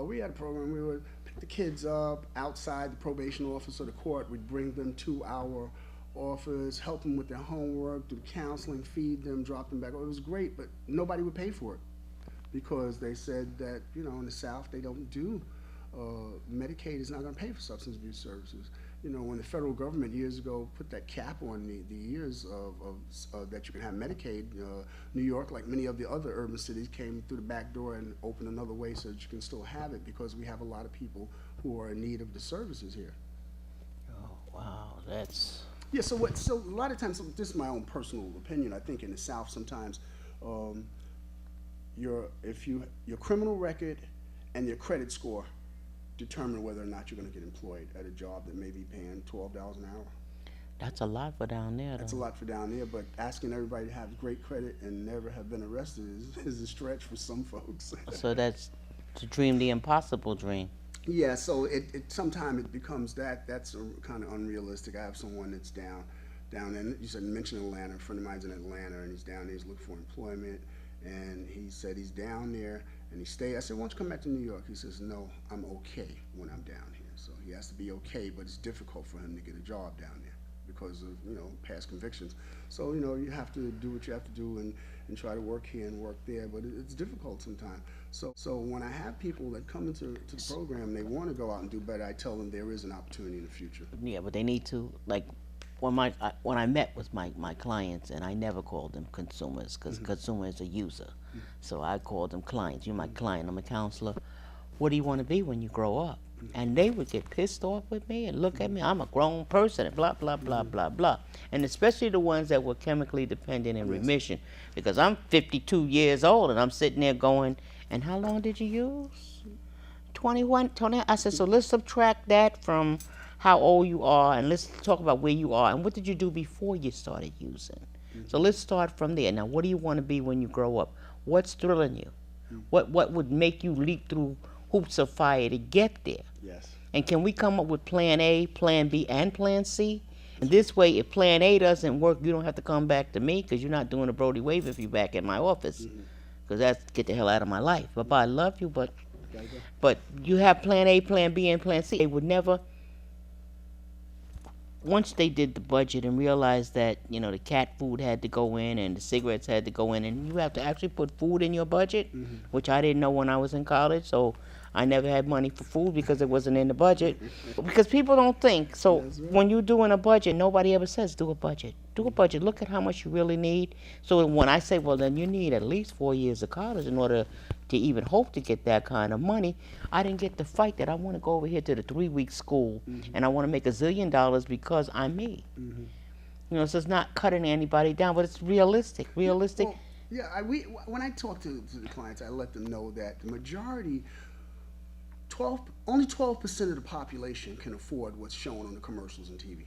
we had a program. We would pick the kids up outside the probation office or the court. We'd bring them to our office, help them with their homework, do counseling, feed them, drop them back. It was great, but nobody would pay for it because they said that, you know, in the South, they don't do, Medicaid is not going to pay for substance abuse services. You know, when the federal government years ago put that cap on the years of that you can have Medicaid, New York, like many of the other urban cities, came through the back door and opened another way so that you can still have it because we have a lot of people who are in need of the services here.
Oh, wow, that's...
Yeah, so a lot of times, this is my own personal opinion, I think in the South sometimes, your criminal record and your credit score determine whether or not you're going to get employed at a job that may be paying $12 an hour.
That's a lot for down there, though.
That's a lot for down there, but asking everybody to have great credit and never have been arrested is a stretch for some folks.
So that's to dream the impossible dream.
Yeah, so sometimes it becomes that's kind of unrealistic. I have someone that's down there. You mentioned Atlanta. A friend of mine's in Atlanta, and he's down there. He's looking for employment, and he said he's down there. And he stayed. I said, why don't you come back to New York? He says, no, I'm okay when I'm down here. So he has to be okay, but it's difficult for him to get a job down there because of, you know, past convictions. So, you know, you have to do what you have to do and try to work here and work there, but it's difficult sometimes. So when I have people that come into the program, they want to go out and do better, I tell them there is an opportunity in the future.
Yeah, but they need to, like, when I met with my clients, and I never called them consumers because consumer is a user. So I called them clients. You're my client. I'm a counselor. What do you want to be when you grow up? And they would get pissed off with me and look at me. I'm a grown person and blah, blah, blah, blah, blah. And especially the ones that were chemically dependent in remission. Because I'm 52 years old and I'm sitting there going, and how long did you use? 21, 20. I said, so let's subtract that from how old you are and let's talk about where you are and what did you do before you started using. So let's start from there. Now, what do you want to be when you grow up? What's thrilling you? What would make you leap through hoops of fire to get there?
Yes.
And can we come up with plan A, plan B, and plan C? And this way, if plan A doesn't work, you don't have to come back to me because you're not doing a Broady wave if you're back in my office. Because that's get the hell out of my life. Papa, I love you, but you have plan A, plan B, and plan C. They would never, once they did the budget and realized that, you know, the cat food had to go in and the cigarettes had to go in, and you have to actually put food in your budget, which I didn't know when I was in college, so I never had money for food because it wasn't in the budget. Because people don't think. So when you're doing a budget, nobody ever says do a budget. Do a budget. Look at how much you really need. So when I say, well, then you need at least 4 years of college in order to even hope to get that kind of money, I didn't get the fight that I want to go over here to the 3-week school and I want to make $1 zillion because I'm me. You know, so it's not cutting anybody down, but it's realistic. Realistic.
Well, yeah, when I talk to the clients, I let them know that the majority, only 12% of the population can afford what's shown on the commercials and TV.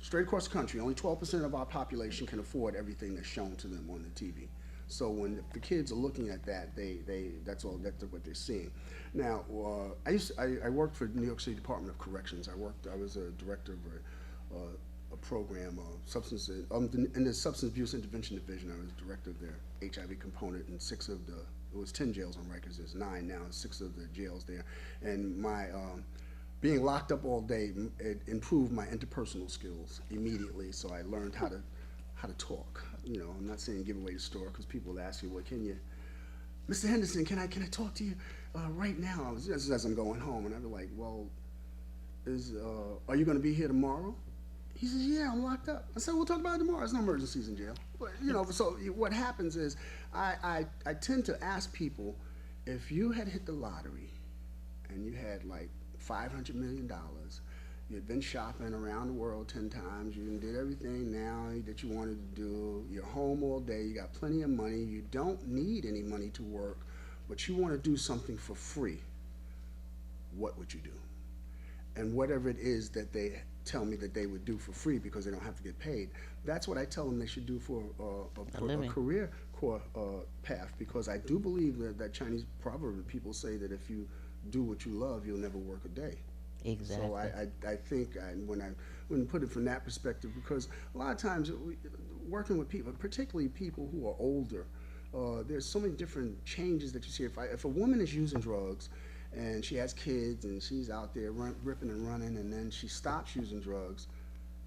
Straight across the country, only 12% of our population can afford everything that's shown to them on the TV. So when the kids are looking at that, that's what they're seeing. Now, I worked for the New York City Department of Corrections. I was a director of a program in the Substance Abuse Intervention Division. I was director of their HIV component, and it was 10 jails on Rikers. There's 9 now, 6 of the jails there. And my being locked up all day, it improved my interpersonal skills immediately. So I learned how to talk. You know, I'm not saying give away the store because people will ask you, well, can you, Mr. Henderson, can I talk to you right now? As I'm going home, and I'd be like, well, are you going to be here tomorrow? He says, yeah, I'm locked up. I said, we'll talk about it tomorrow. There's no emergencies in jail. But, you know, so what happens is I tend to ask people, if you had hit the lottery and you had like $500 million, you had been shopping around the world 10 times, you did everything now that you wanted to do, you're home all day, you got plenty of money, you don't need any money to work, but you want to do something for free, what would you do? And whatever it is that they tell me that they would do for free because they don't have to get paid, that's what I tell them they should do for a career path, because I do believe that Chinese proverb, people say that if you do what you love, you'll never work a day.
Exactly.
So I think when I put it from that perspective, because a lot of times working with people, particularly people who are older, there's so many different changes that you see. If a woman is using drugs and she has kids and she's out there ripping and running, and then she stops using drugs,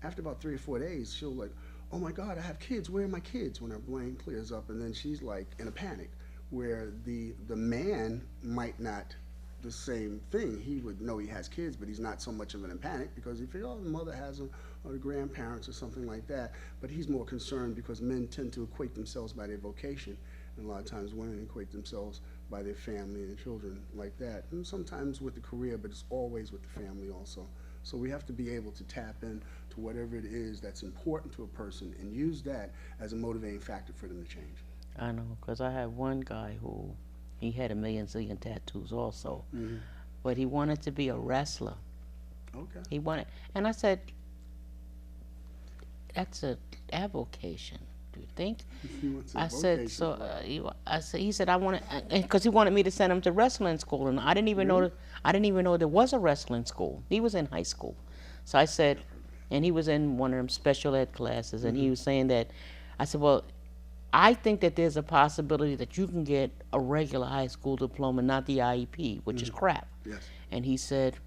after about 3 or 4 days, she'll like, oh my God, I have kids, where are my kids? When her brain clears up, and then she's like in a panic, where the man might not the same thing. He would know he has kids, but he's not so much of a panic because he figures, oh, the mother has them, or the grandparents or something like that. But he's more concerned because men tend to equate themselves by their vocation, and a lot of times women equate themselves by their family and children like that. And sometimes with the career, but it's always with the family also. So we have to be able to tap in to whatever it is that's important to a person and use that as a motivating factor for them to change.
I know, because I had one guy who, he had 1 zillion tattoos also, but he wanted to be a wrestler.
Okay.
He wanted, and I said, that's a avocation. Do you think? I said, so he said, I want to, because he wanted me to send him to wrestling school, and I didn't even know there was a wrestling school. He was in high school, so I said, and he was in one of them special ed classes, and he was saying that, I said, well, I think that there's a possibility that you can get a regular high school diploma, not the IEP, which is crap.
Yes.
And he said,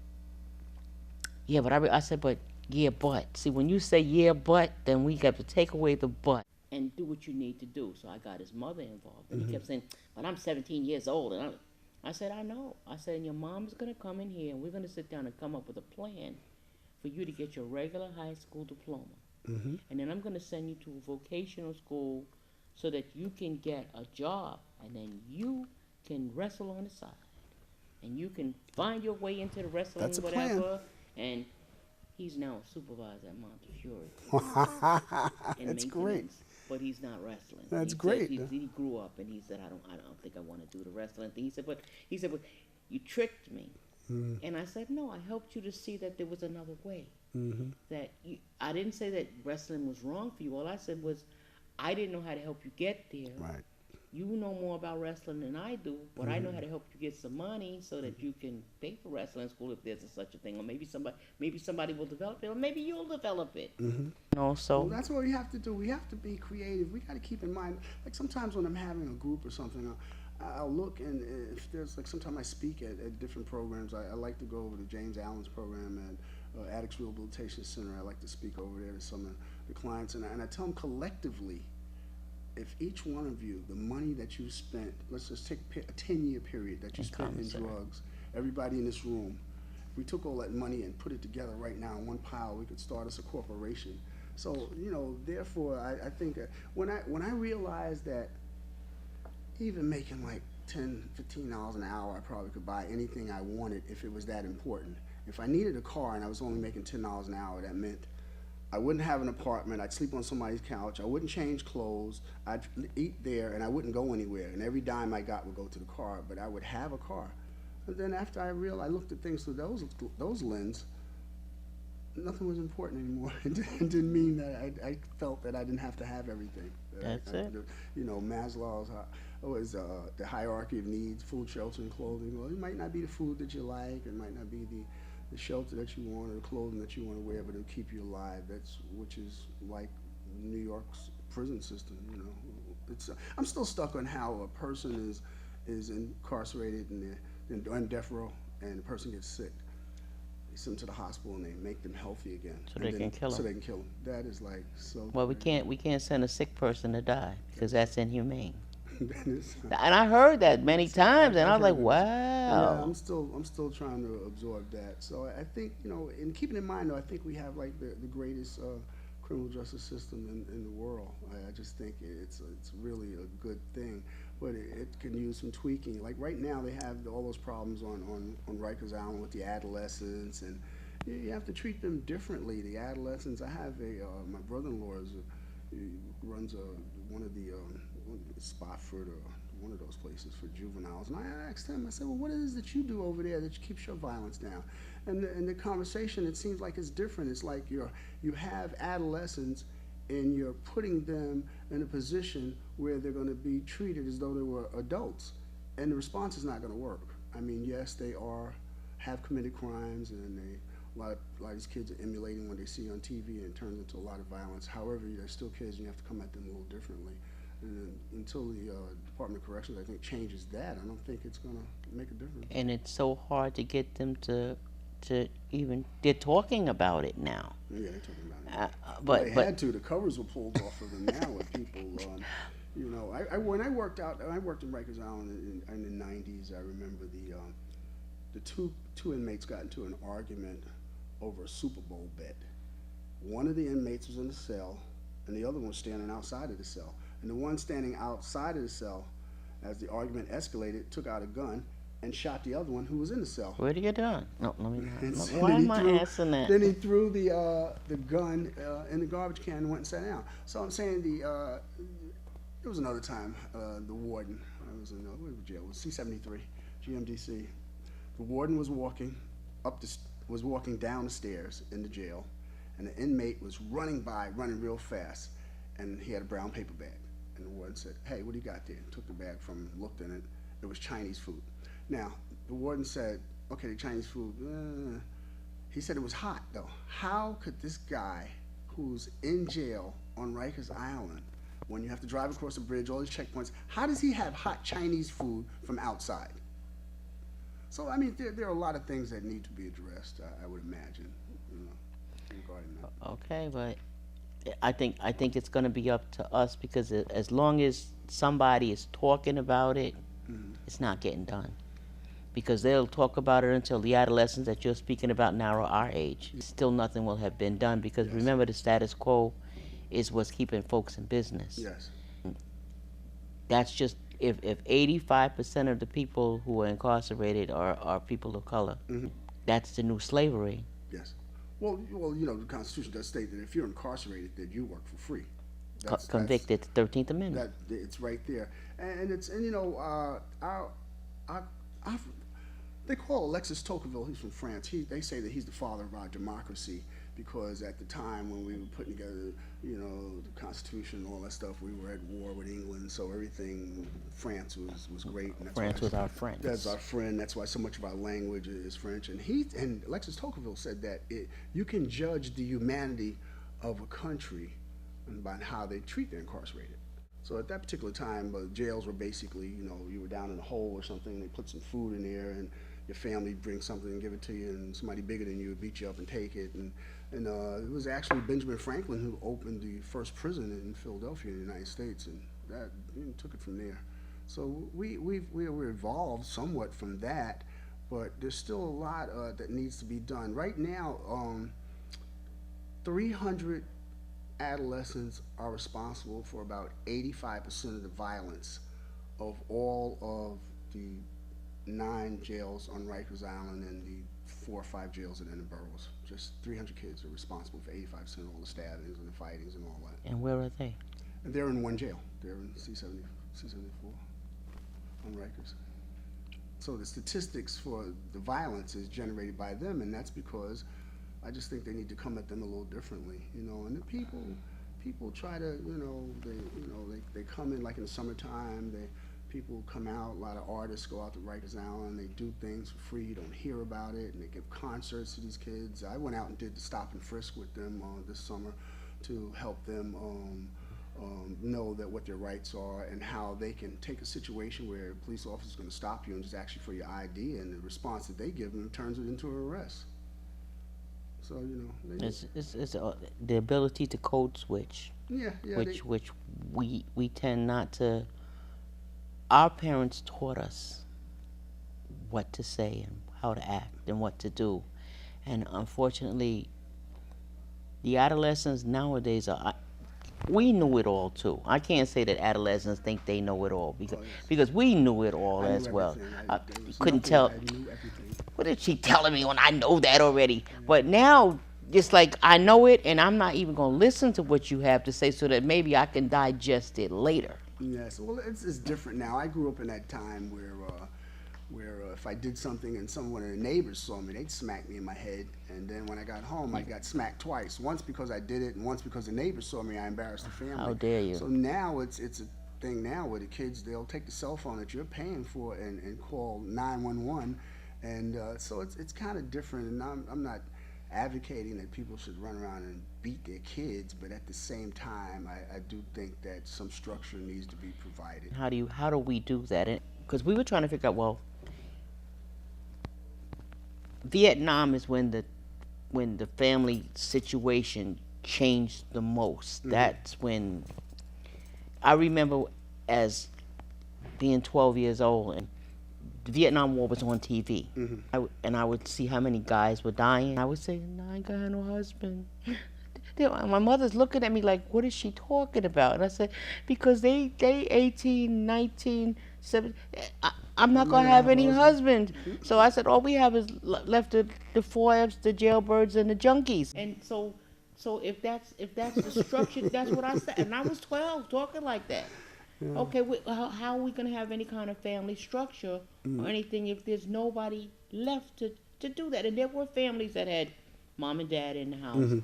yeah, but I said, but yeah, but. See, when you say yeah, but, then we got to take away the but and do what you need to do. So I got his mother involved. And he kept saying, but I'm 17 years old. And I said, I know. I said, and your mom's going to come in here, and we're going to sit down and come up with a plan for you to get your regular high school diploma. And then I'm going to send you to a vocational school so that you can get a job, and then you can wrestle on the side.
and you can find your way into the wrestling,
That's a
whatever.
plan.
And he's now a supervisor at Montefiore in
That's great.
maintenance, but he's not wrestling.
That's
He
great.
said he grew up, and he said, I don't think I want to do the wrestling thing. He said, but you tricked me. And I said, no, I helped you to see that there was another way. That I didn't say that wrestling was wrong for you. All I said was, I didn't know how to help you get there.
Right.
You know more about wrestling than I do, but I know how to help you get some money so that you can pay for wrestling school if there's such a thing, or maybe somebody will develop it, or maybe you'll develop it.
No, so
Well, that's what we have to do. We have to be creative. We got to keep in mind, like sometimes when I'm having a group or something, I'll look, and if there's like sometimes I speak at different programs. I like to go over to James Allen's program at Addicts Rehabilitation Center. I like to speak over there to some of the clients, and I tell them collectively, if each one of you, the money that you spent, let's just take a 10-year period that you spent in drugs, everybody in this room, if we took all that money and put it together right now in one pile, we could start us a corporation. So, therefore, I think when I realized that even making like $10, $15 an hour, I probably could buy anything I wanted if it was that important. If I needed a car and I was only making $10 an hour, that meant I wouldn't have an apartment, I'd sleep on somebody's couch, I wouldn't change clothes, I'd eat there, and I wouldn't go anywhere, and every dime I got would go to the car, but I would have a car. And then after I looked at things through those lens, nothing was important anymore. It didn't mean that I felt that I didn't have to have everything.
That's it.
Maslow's the hierarchy of needs: food, shelter, and clothing. Well, it might not be the food that you like, it might not be the shelter that you want or the clothing that you want to wear, but it'll keep you alive. Which is like New York's prison system. It's I'm still stuck on how a person is incarcerated and they're on death row, and the person gets sick. They send them to the hospital and they make them healthy again.
So they can kill them.
So they can kill them. That is like so.
well, we can't send a sick person to die because that's inhumane.
That is,
And I heard that many times, and I was like,
Yeah,
wow.
I'm still trying to absorb that. So I think, and keeping in mind though, I think we have like the greatest criminal justice system in the world. I just think it's really a good thing, but it can use some tweaking. Like right now, they have all those problems on Rikers Island with the adolescents, and you have to treat them differently. The adolescents. I have my brother-in-law he runs one of the Spofford or one of those places for juveniles, and I asked him. I said, "Well, what is it that you do over there that keeps your violence down?" And the conversation, it seems like it's different. It's like you have adolescents, and you're putting them in a position where they're going to be treated as though they were adults, and the response is not going to work. I mean, yes, they have committed crimes, and a lot of these kids are emulating what they see on TV, and it turns into a lot of violence. However, they're still kids, and you have to come at them a little differently. And until the Department of Corrections, I think, changes that, I don't think it's going to make a difference.
And it's so hard to get them to even, they're talking about it now.
Yeah, they're talking about it.
But
They had to. The covers were pulled off of them now with people. When I worked in Rikers Island in the 90s, I remember the two inmates got into an argument over a Super Bowl bet. One of the inmates was in the cell, and the other one was standing outside of the cell. And the one standing outside of the cell, as the argument escalated, took out a gun and shot the other one who was in the cell.
What are you doing? No, let me
And
not.
so
Why
then
am I asking that?
Then he threw the gun in the garbage can and went and sat down. So I'm saying there was another time the warden, I was in jail, it was C-73, GMDC. The warden was walking down the stairs in the jail, and the inmate was running real fast, and he had a brown paper bag. And the warden said, "Hey, what do you got there?" Took the bag from him, looked in it. It was Chinese food. Now, the warden said, "Okay, the Chinese food." He said it was hot, though. How could this guy who's in jail on Rikers Island, when you have to drive across the bridge, all these checkpoints, how does he have hot Chinese food from outside? So, I mean, there are a lot of things that need to be addressed, I would imagine, regarding that.
Okay, but I think it's going to be up to us, because as long as somebody is talking about it, it's not getting done. Because they'll talk about it until the adolescents that you're speaking about now are our age. Still nothing will have been done, because remember, the status quo is what's keeping folks in business.
Yes.
That's just if 85% of the people who are incarcerated are people of color, that's the new slavery.
Yes. Well, you know, the Constitution does state that if you're incarcerated, that you work for free. That's
Convicted, 13th Amendment.
that it's right there, and it's and you know, our they call Alexis Tocqueville. He's from France. They say that he's the father of our democracy because at the time when we were putting together, you know, the Constitution and all that stuff, we were at war with England, so everything France was great. And that's
France was our friend.
That's our friend. That's why so much of our language is French. And Alexis Tocqueville said that you can judge the humanity of a country by how they treat their incarcerated. So at that particular time, jails were basically, you know, you were down in a hole or something, they put some food in there, and your family brings something and give it to you, and somebody bigger than you would beat you up and take it. And it was actually Benjamin Franklin who opened the first prison in Philadelphia in the United States, and that took it from there. So we're evolved somewhat from that, but there's still a lot that needs to be done. Right now, 300 adolescents are responsible for about 85% of the violence of all of the 9 jails on Rikers Island and the 4 or 5 jails in the boroughs. Just 300 kids are responsible for 85% of all the stabbings and the fightings and all that.
And where are they?
And they're in one jail. They're in C74 on Rikers. So the statistics for the violence is generated by them, and that's because I just think they need to come at them a little differently, you know. And the people try to, they come in like in the summertime. People come out. A lot of artists go out to Rikers Island. They do things for free. You don't hear about it, and they give concerts to these kids. I went out and did the stop and frisk with them this summer to help them know that what their rights are and how they can take a situation where a police officer is going to stop you and just ask you for your ID, and the response that they give them turns it into an arrest. So, you know,
it's the ability to code switch.
Yeah,
which we tend not to. Our parents taught us what to say and how to act and what to do, and unfortunately, the adolescents nowadays are. We knew it all too. I can't say that adolescents think they know it all because we knew it all as well. I couldn't tell. What is she telling me when I know that already? But now, just like I know it, and I'm not even going to listen to what you have to say so that maybe I can digest it later.
Yes, well, it's different now. I grew up in that time where if I did something and someone of the neighbors saw me, they'd smack me in my head. And then when I got home, I got smacked twice. Once because I did it, and once because the neighbors saw me, I embarrassed the family.
How dare you?
So now it's a thing now where the kids, they'll take the cell phone that you're paying for and call 911. And so it's kind of different. And I'm not advocating that people should run around and beat their kids, but at the same time, I do think that some structure needs to be provided.
How do we do that? Because we were trying to figure out, well, Vietnam is when the family situation changed the most. That's when I remember as being 12 years old, and the Vietnam War was on TV. I would see how many guys were dying. I would say, no, I ain't got no husband. My mother's looking at me like, what is she talking about? And I said, because they 18, 19, 17, I'm not going to have any husband. So I said, all we have is left the foibs, the jailbirds, and the junkies. And so if that's the structure, that's what I said. And I was 12 talking like that. Yeah. Okay, how are we going to have any kind of family structure or anything if there's nobody left to do that? And there were families that had mom and dad in the house.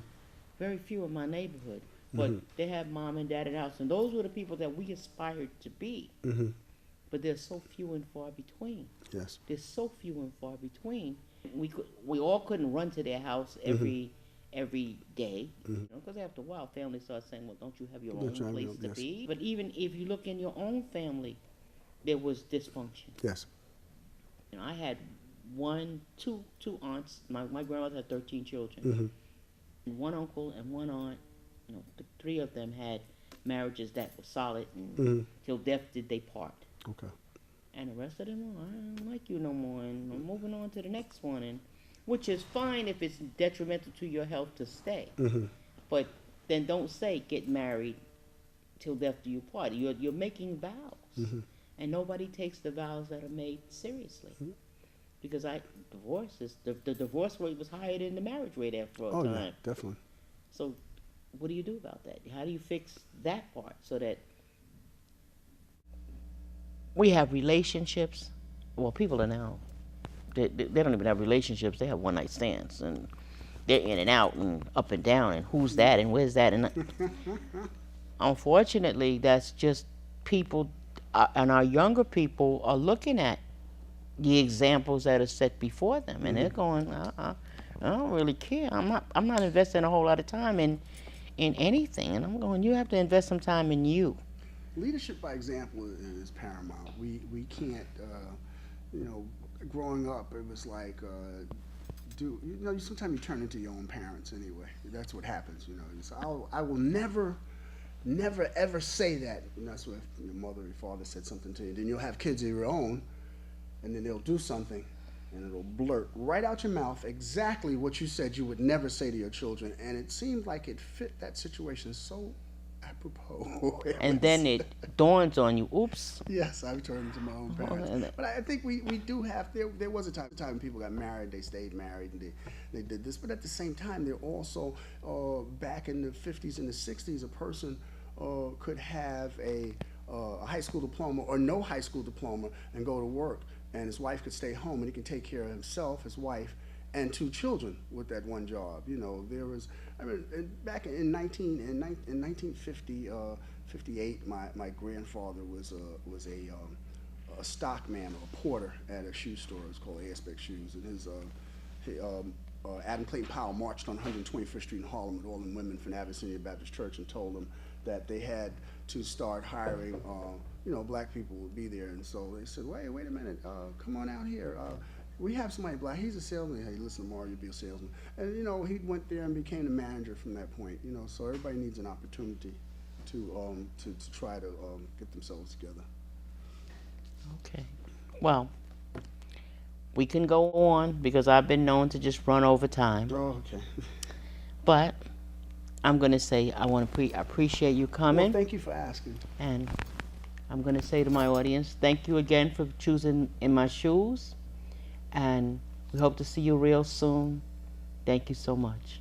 Very few in my neighborhood, but they had mom and dad in the house. And those were the people that we aspired to be. But they're so few and far between.
Yes.
There's so few and far between. We all couldn't run to their house every day, because after a while, families start saying, well, don't you have your own place to be? But even if you look in your own family, there was dysfunction.
Yes.
You know, I had two aunts. My grandmother had 13 children. And one uncle and one aunt. You know, the 3 of them had marriages that were solid, and till death did they part.
Okay.
And the rest of them, I don't like you no more, and I'm moving on to the next one, and which is fine if it's detrimental to your health to stay. But then don't say get married till death do you part. You're making vows.
and nobody takes the vows that are made seriously. Because the divorce rate was higher than the marriage rate after a
Oh,
time.
yeah, definitely.
So what do you do about that? How do you fix that part so that
We have relationships. Well, people are now, they don't even have relationships. They have one night stands, and they're in and out and up and down, and who's that and where's that, and unfortunately, that's just people, and our younger people are looking at the examples that are set before them, and they're going, I don't really care. I'm not investing a whole lot of time in anything, and I'm going. You have to invest some time in you.
Leadership by example is paramount. We can't, you know, growing up, it was like, sometimes you turn into your own parents anyway. That's what happens, you know. So I will never ever say that. And that's what your mother or your father said something to you. Then you'll have kids of your own, and then they'll do something, and it'll blurt right out your mouth exactly what you said you would never say to your children. And it seemed like it fit that situation so apropos.
And then it dawns on you, oops.
Yes, I've turned into my own parents. But I think we do have, there was a time when people got married, they stayed married, and they did this. But at the same time, they're also, back in the 50s and the 60s, a person could have a high school diploma or no high school diploma and go to work, and his wife could stay home, and he could take care of himself, his wife, and 2 children with that one job. You know, there was, I mean, back in 1950, 58, my grandfather was a stockman or a porter at a shoe store. It was called A SHOOZE, and his Adam Clayton Powell marched on 125th Street in Harlem with all the women from Abyssinia Baptist Church and told them that they had to start hiring, black people would be there. And so they said, wait a minute, come on out here. We have somebody black. He's a salesman. Hey, listen, Mario, you'll be a salesman. And, he went there and became the manager from that point. So everybody needs an opportunity to try to get themselves together.
Okay. Well, we can go on because I've been known to just run over time.
Oh, okay.
But I'm going to say I appreciate you coming.
Well, thank you for asking.
And I'm going to say to my audience, thank you again for choosing In My Shoes. And we hope to see you real soon. Thank you so much.